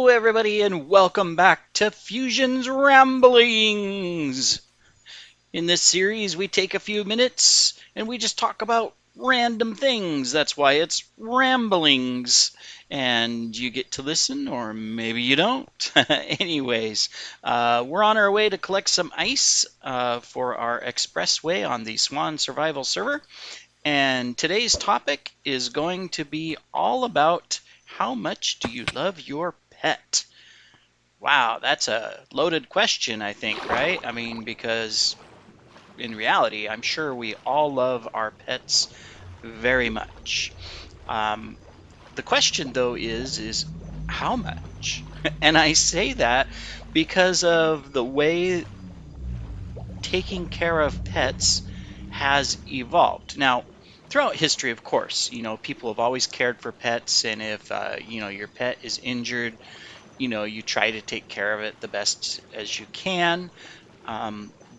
Hello, everybody, and welcome back to Fusion's Ramblings. In this series, we take a few minutes and we just talk about random things. That's why it's Ramblings. And you get to listen, or maybe you don't. Anyways, we're on our way to collect some ice for our expressway on the Swan Survival server. And today's topic is going to be all about how much do you love your pet? Wow, that's a loaded question, I think, right? I mean, because in reality, I'm sure we all love our pets very much. Um, the question, though, is how much? And I say that because of the way taking care of pets has evolved. Now, throughout history, of course, people have always cared for pets, and if your pet is injured, you try to take care of it the best as you can.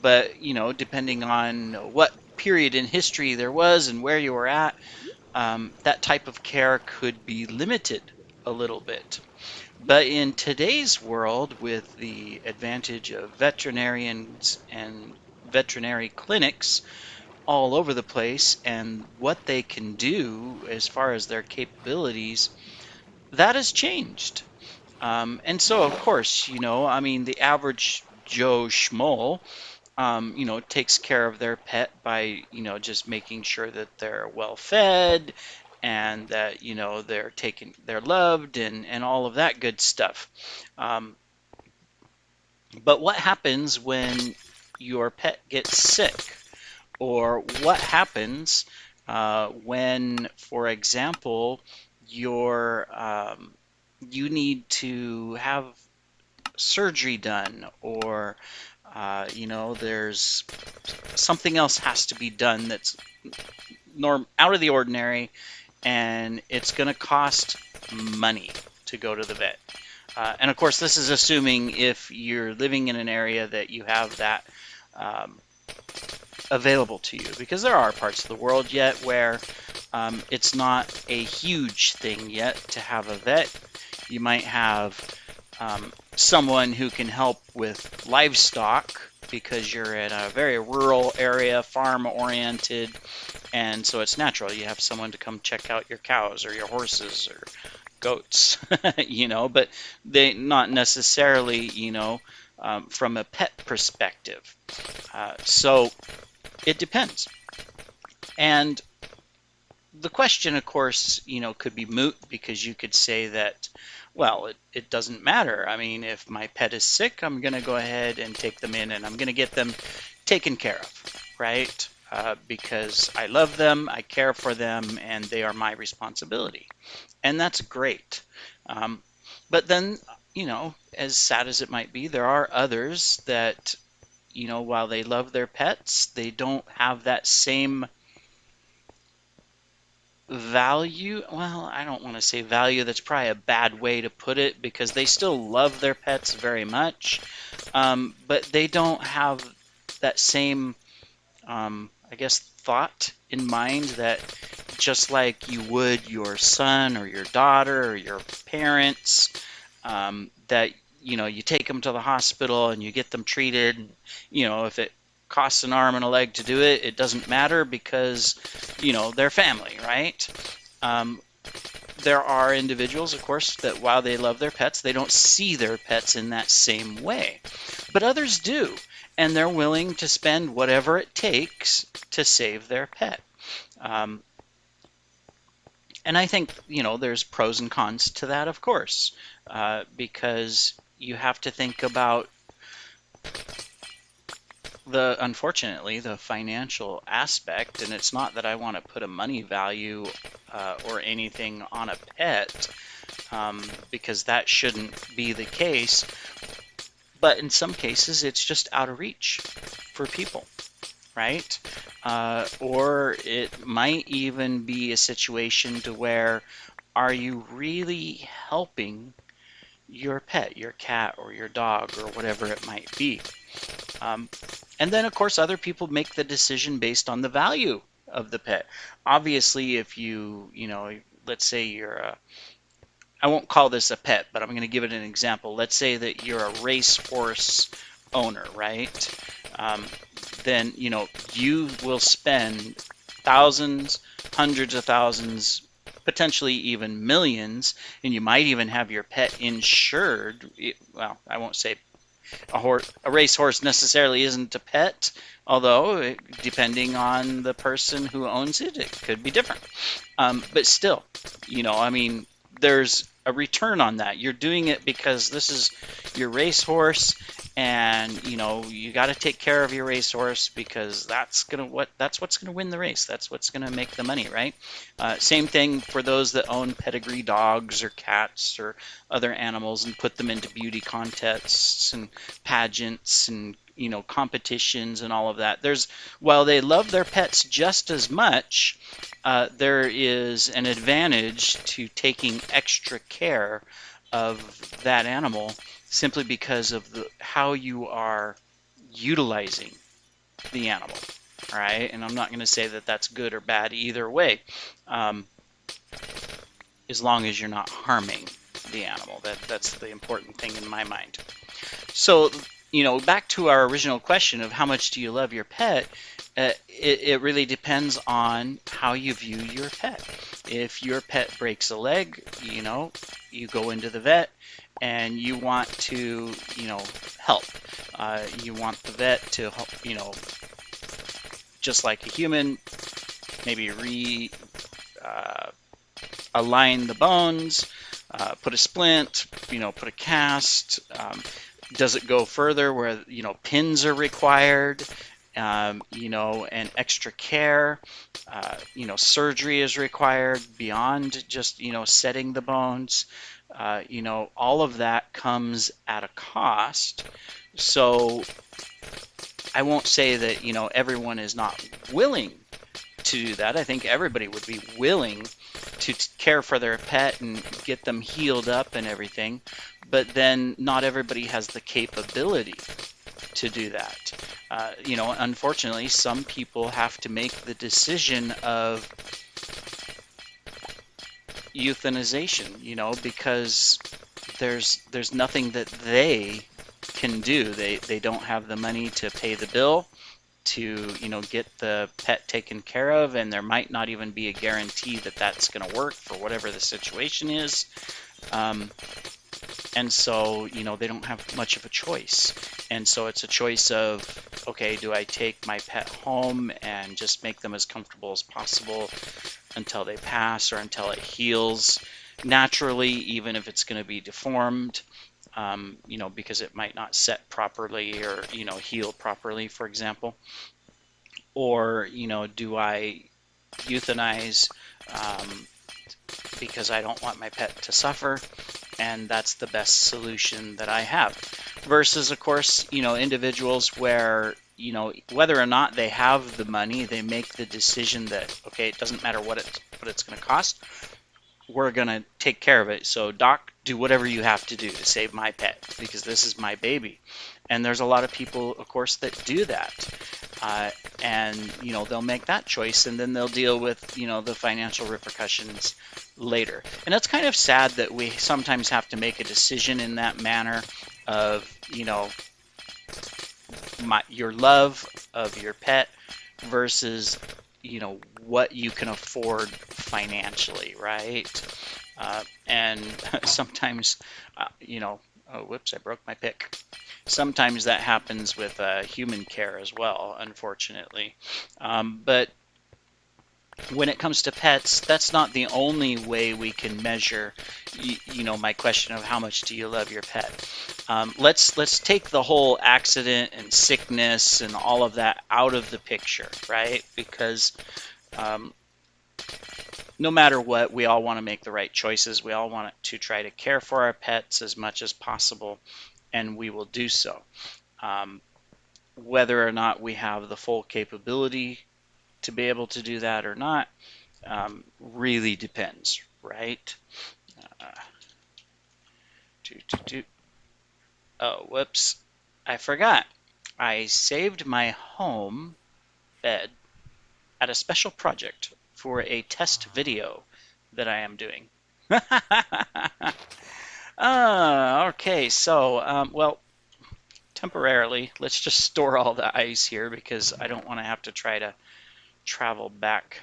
But depending on what period in history there was and where you were at, that type of care could be limited a little bit. But in today's world, with the advantage of veterinarians and veterinary clinics all over the place and what they can do as far as their capabilities, that has changed. And so, of course, I mean, the average Joe Schmo, takes care of their pet by, just making sure that they're well fed and that, they're loved and all of that good stuff. Um, but what happens when your pet gets sick? Or what happens when, for example, you need to have surgery done, or there's something else has to be done that's out of the ordinary, and it's going to cost money to go to the vet. And of course, this is assuming if you're living in an area that you have that um, available to you, because there are parts of the world yet where it's not a huge thing yet to have a vet. You might have someone who can help with livestock because you're in a very rural area, farm oriented, and so it's natural. You have someone to come check out your cows or your horses or goats, but they not necessarily, from a pet perspective. So it depends. And the question, of course, could be moot because you could say that, well, it doesn't matter. I mean, if my pet is sick, I'm going to go ahead and take them in and I'm going to get them taken care of, right? Because I love them, I care for them, and they are my responsibility. And that's great. Um, but then, as sad as it might be, there are others that, while they love their pets, they don't have that same value. Well, I don't want to say value. That's probably a bad way to put it because they still love their pets very much, but they don't have that same, I guess, thought in mind that just like you would your son or your daughter or your parents, that you take them to the hospital and you get them treated. If it costs an arm and a leg to do it, it doesn't matter because they're family, right? Um, there are individuals, of course, that while they love their pets, they don't see their pets in that same way. But others do, and they're willing to spend whatever it takes to save their pet. Um, and I think, there's pros and cons to that, of course, because you have to think about unfortunately, the financial aspect. And it's not that I want to put a money value or anything on a pet, because that shouldn't be the case. But in some cases, it's just out of reach for people, right? Or it might even be a situation to where, are you really helping your pet, your cat or your dog or whatever it might be? Um, and then, of course, other people make the decision based on the value of the pet. Obviously, if let's say you're I won't call this a pet, but I'm going to give it an example. Let's say that you're a racehorse owner, right? Um, then, you will spend thousands, hundreds of thousands, potentially even millions, and you might even have your pet insured. Well, I won't say a racehorse necessarily isn't a pet, although depending on the person who owns it, it could be different. But still, I mean, there's a return on that. You're doing it because this is your racehorse, and you got to take care of your racehorse because that's what's gonna win the race. That's what's gonna make the money, right? Same thing for those that own pedigree dogs or cats or other animals and put them into beauty contests and pageants and competitions and all of that. While they love their pets just as much, there is an advantage to taking extra care of that animal simply because of how you are utilizing the animal, right? And I'm not going to say that that's good or bad either way, um, as long as you're not harming the animal. That's the important thing in my mind. So, back to our original question of how much do you love your pet, it really depends on how you view your pet. If your pet breaks a leg, you go into the vet and you want to, help. You want the vet to, just like a human, maybe align the bones, put a splint, put a cast. Does it go further where pins are required? And extra care, surgery is required beyond just setting the bones. All of that comes at a cost. So I won't say that everyone is not willing to do that. I think everybody would be willing to care for their pet and get them healed up and everything, but then not everybody has the capability to do that. Unfortunately, some people have to make the decision of euthanization, because there's nothing that they can do. They don't have the money to pay the bill to get the pet taken care of, and there might not even be a guarantee that that's going to work for whatever the situation is. And so they don't have much of a choice, and so it's a choice of, okay, do I take my pet home and just make them as comfortable as possible until they pass or until it heals naturally, even if it's going to be deformed, because it might not set properly or heal properly, for example. Or do I euthanize because I don't want my pet to suffer, and that's the best solution that I have. Versus, of course, individuals where, whether or not they have the money, they make the decision that, okay, it doesn't matter what it's going to cost, we're going to take care of it. So, doc, do whatever you have to do to save my pet because this is my baby. And there's a lot of people, of course, that do that. And they'll make that choice, and then they'll deal with the financial repercussions later. And it's kind of sad that we sometimes have to make a decision in that manner of your love of your pet versus what you can afford financially, right? And sometimes oh, whoops, I broke my pick. Sometimes that happens with human care as well, unfortunately. But when it comes to pets, that's not the only way we can measure, my question of how much do you love your pet. Let's take the whole accident and sickness and all of that out of the picture, right? Because no matter what, we all want to make the right choices. We all want to try to care for our pets as much as possible, and we will do so. Whether or not we have the full capability to be able to do that or not really depends, right? Uh, oh, whoops. I forgot. I saved my home bed at a special project for a test video that I am doing. Okay, so, well, temporarily, let's just store all the ice here because I don't want to have to try to travel back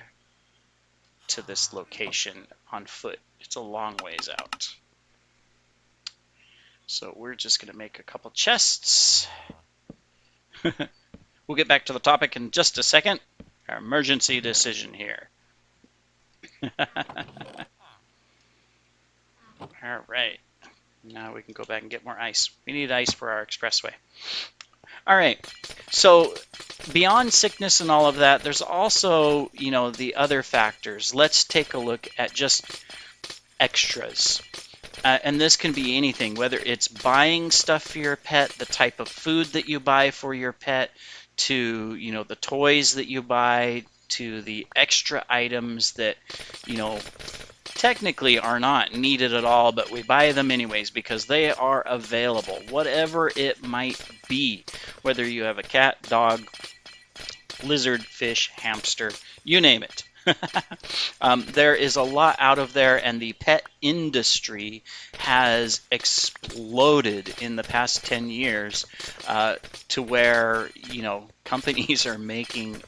to this location on foot. It's a long ways out. So we're just going to make a couple chests. We'll get back to the topic in just a second. Our emergency decision here. All right. Now we can go back and get more ice. We need ice for our expressway. All right. So beyond sickness and all of that, there's also, the other factors. Let's take a look at just extras. And this can be anything, whether it's buying stuff for your pet, the type of food that you buy for your pet, to, the toys that you buy, to the extra items that, technically are not needed at all, but we buy them anyways because they are available, whatever it might be, whether you have a cat, dog, lizard, fish, hamster, you name it. There is a lot out of there, and the pet industry has exploded in the past 10 years to where, companies are making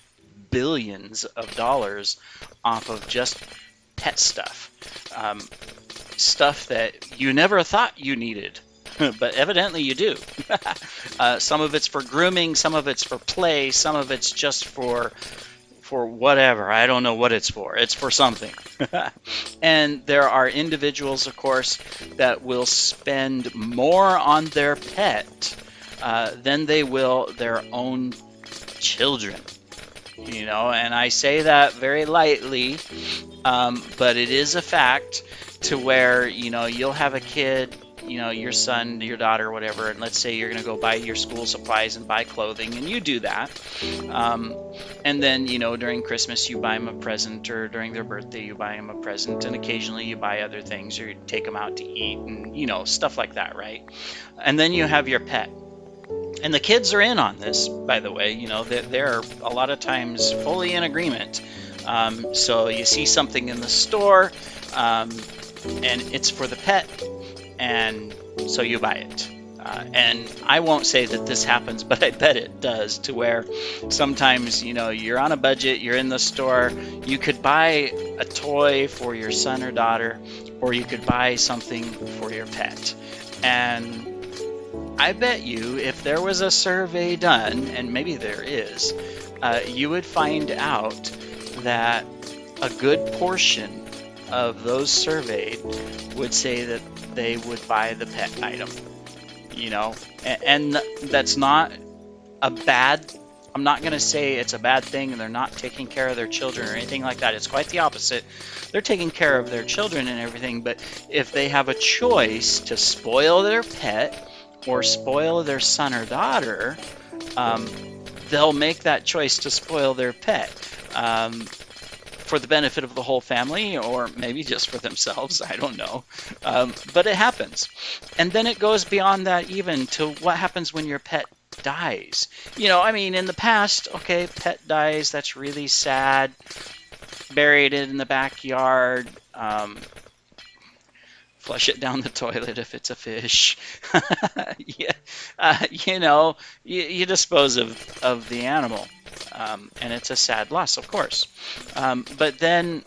billions of dollars off of just pet stuff. Stuff that you never thought you needed, but evidently you do. Some of it's for grooming, some of it's for play, some of it's just for whatever. I don't know what it's for. It's for something. And there are individuals, of course, that will spend more on their pet than they will their own children. And I say that very lightly, but it is a fact to where, you'll have a kid, your son, your daughter, whatever, and let's say you're going to go buy your school supplies and buy clothing, and you do that. And then, during Christmas, you buy them a present, or during their birthday, you buy them a present, and occasionally you buy other things, or you take them out to eat, and, stuff like that, right? And then you have your pet. And the kids are in on this, by the way. They're a lot of times fully in agreement. So you see something in the store, and it's for the pet, and so you buy it. And I won't say that this happens, but I bet it does, to where sometimes, you're on a budget, you're in the store, you could buy a toy for your son or daughter, or you could buy something for your pet. And I bet you if there was a survey done, and maybe there is, you would find out that a good portion of those surveyed would say that they would buy the pet item. And that's not a bad, I'm not going to say it's a bad thing and they're not taking care of their children or anything like that. It's quite the opposite. They're taking care of their children and everything, but if they have a choice to spoil their pet or spoil their son or daughter, they'll make that choice to spoil their pet for the benefit of the whole family, or maybe just for themselves. I don't know. But it happens. And then it goes beyond that even to what happens when your pet dies. In the past, okay, pet dies, that's really sad. Buried it in the backyard. Flush it down the toilet if it's a fish. Yeah, you dispose of the animal, and it's a sad loss, of course. But then,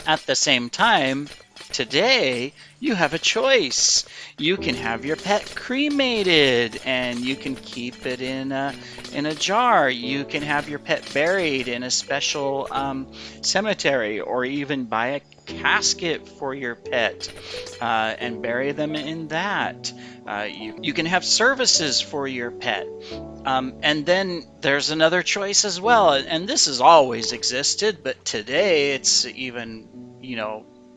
at the same time, today you have a choice. You can have your pet cremated, and you can keep it in a jar. You can have your pet buried in a special cemetery, or even buy a casket for your pet and bury them in that. You can have services for your pet. And then there's another choice as well, and this has always existed, but today it's even,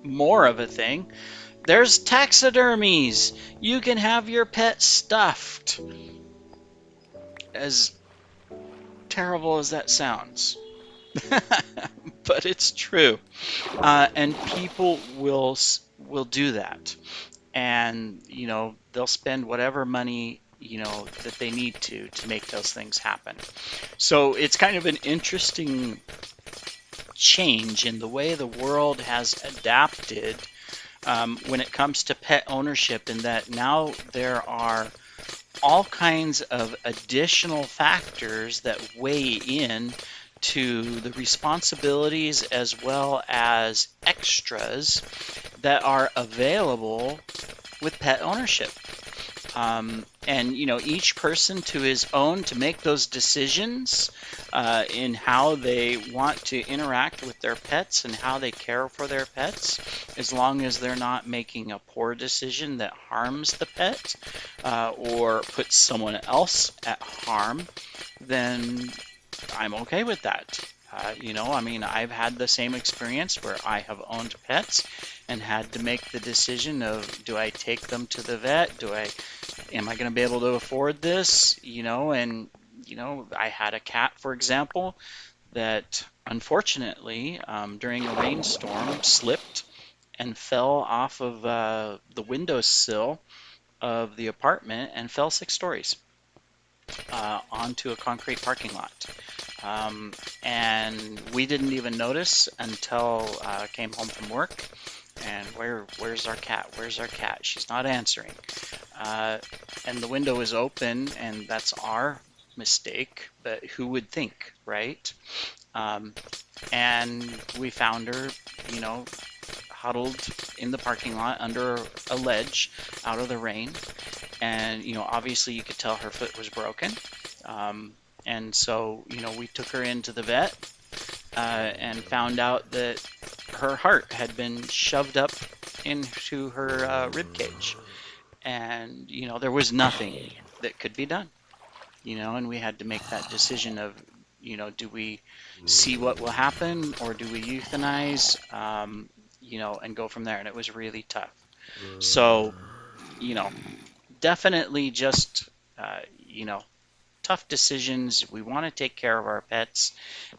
more of a thing. There's taxidermies. You can have your pet stuffed. As terrible as that sounds. But it's true. And people will do that. And, they'll spend whatever money, that they need to make those things happen. So it's kind of an interesting change in the way the world has adapted when it comes to pet ownership, in that now there are all kinds of additional factors that weigh in to the responsibilities as well as extras that are available with pet ownership. And each person to his own to make those decisions in how they want to interact with their pets and how they care for their pets, as long as they're not making a poor decision that harms the pet or puts someone else at harm, then I'm okay with that. I mean, I've had the same experience where I have owned pets and had to make the decision of, do I take them to the vet? Am I going to be able to afford this? And I had a cat, for example, that unfortunately, during a rainstorm, slipped and fell off of the windowsill of the apartment and fell 6 stories onto a concrete parking lot. And we didn't even notice until I came home from work. And where's our cat? Where's our cat? She's not answering. Uh, and the window is open, and that's our mistake. But who would think, right? Um, and we found her, you know, huddled in the parking lot under a ledge out of the rain. And, obviously you could tell her foot was broken. Um, and so, we took her into the vet and found out that her heart had been shoved up into her rib cage. And, there was nothing that could be done, and we had to make that decision of, do we see what will happen or do we euthanize, and go from there. And it was really tough. So, you know, definitely just, tough decisions. We want to take care of our pets,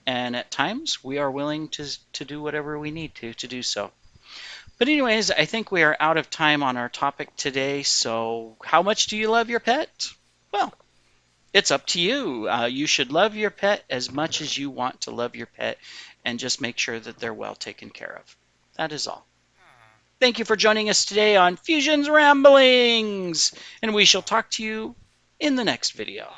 and at times we are willing to do whatever we need to do so. But anyways, I think we are out of time on our topic today. So how much do you love your pet? Well, it's up to you. You should love your pet as much as you want to love your pet, and just make sure that they're well taken care of. That is all. Thank you for joining us today on Fusion's Ramblings, and we shall talk to you in the next video.